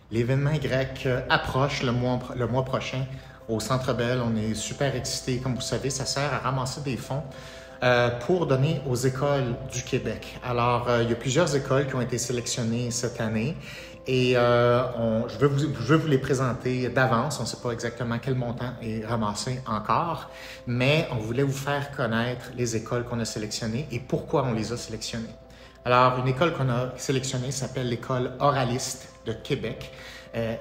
L'événement Y approche le mois prochain au Centre Bell. On est super excités. Comme vous savez, ça sert à ramasser des fonds pour donner aux écoles du Québec. Alors, il y a plusieurs écoles qui ont été sélectionnées cette année et je veux vous les présenter d'avance. On ne sait pas exactement quel montant est ramassé encore, mais on voulait vous faire connaître les écoles qu'on a sélectionnées et pourquoi on les a sélectionnées. Alors, une école qu'on a sélectionnée s'appelle l'École Oraliste de Québec.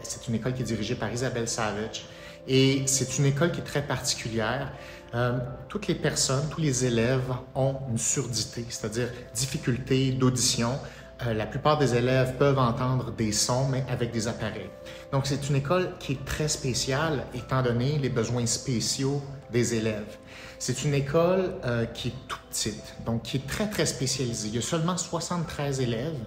C'est une école qui est dirigée par Isabelle Savage et c'est une école qui est très particulière. Toutes les personnes, tous les élèves ont une surdité, c'est-à-dire difficulté d'audition. La plupart des élèves peuvent entendre des sons, mais avec des appareils. Donc, c'est une école qui est très spéciale, étant donné les besoins spéciaux des élèves. C'est une école qui est toute petite, donc qui est très, très spécialisée. Il y a seulement 73 élèves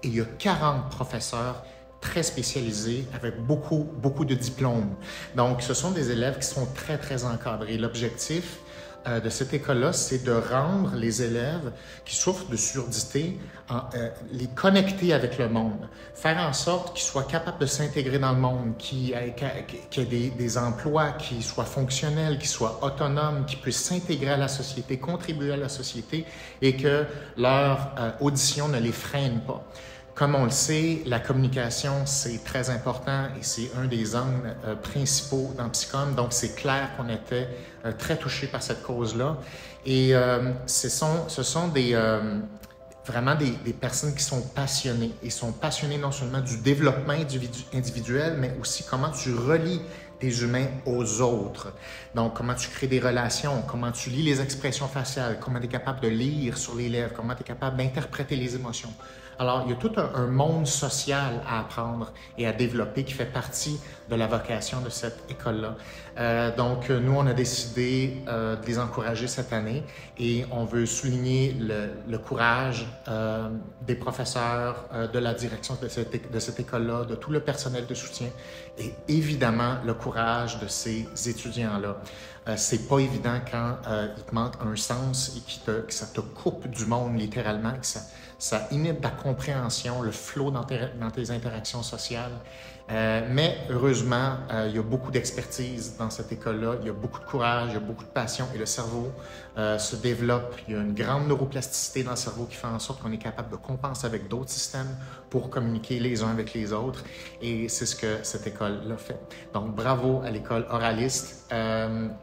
et il y a 40 professeurs très spécialisés avec beaucoup de diplômes. Donc, ce sont des élèves qui sont très, très encadrés. L'objectif de cette école-là, c'est de rendre les élèves qui souffrent de surdité, les connecter avec le monde, faire en sorte qu'ils soient capables de s'intégrer dans le monde, qu'ils aient des emplois qui soient fonctionnels, qui soient autonomes, qui puissent s'intégrer à la société, contribuer à la société et que leur audition ne les freine pas. Comme on le sait, la communication, c'est très important et c'est un des angles principaux dans Psychom. Donc, c'est clair qu'on était très touchés par cette cause-là. Et ce sont vraiment des personnes qui sont passionnées. Et sont passionnées non seulement du développement individuel, mais aussi comment tu relis des humains aux autres. Donc, comment tu crées des relations, comment tu lis les expressions faciales, comment tu es capable de lire sur les lèvres, comment tu es capable d'interpréter les émotions. Alors, il y a tout un monde social à apprendre et à développer qui fait partie de la vocation de cette école-là. Donc, nous, on a décidé de les encourager cette année et on veut souligner le courage des professeurs, de la direction de cette école-là, de tout le personnel de soutien et évidemment le courage de ces étudiants-là. C'est pas évident quand il te manque un sens et que ça te coupe du monde littéralement, que ça inhibe ta compréhension, le flow dans tes interactions sociales. Mais heureusement, il y a beaucoup d'expertise dans cette école-là, il y a beaucoup de courage, il y a beaucoup de passion et le cerveau se développe. Il y a une grande neuroplasticité dans le cerveau qui fait en sorte qu'on est capable de compenser avec d'autres systèmes pour communiquer les uns avec les autres et c'est ce que cette école-là fait. Donc bravo à l'école Oraliste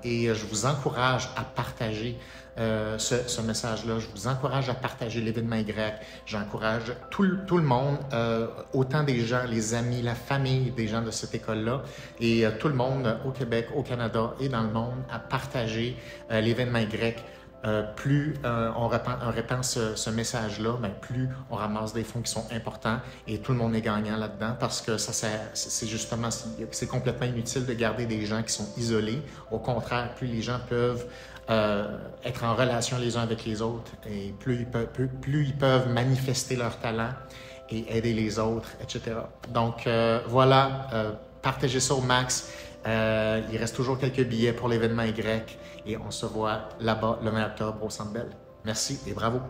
et je vous encourage à partager ce message-là. Je vous encourage à partager l'événement Y. J'encourage tout le monde, autant des gens, les amis, la famille des gens de cette école-là et tout le monde au Québec, au Canada et dans le monde à partager l'événement Y. Plus on répand ce message-là, plus on ramasse des fonds qui sont importants et tout le monde est gagnant là-dedans parce que c'est justement, c'est complètement inutile de garder des gens qui sont isolés. Au contraire, plus les gens peuvent être en relation les uns avec les autres et plus ils peuvent manifester leur talent et aider les autres, etc. Donc voilà, partagez ça au max. Il reste toujours quelques billets pour l'événement Y et on se voit là-bas le 20 octobre au Centre Bell. Merci et bravo!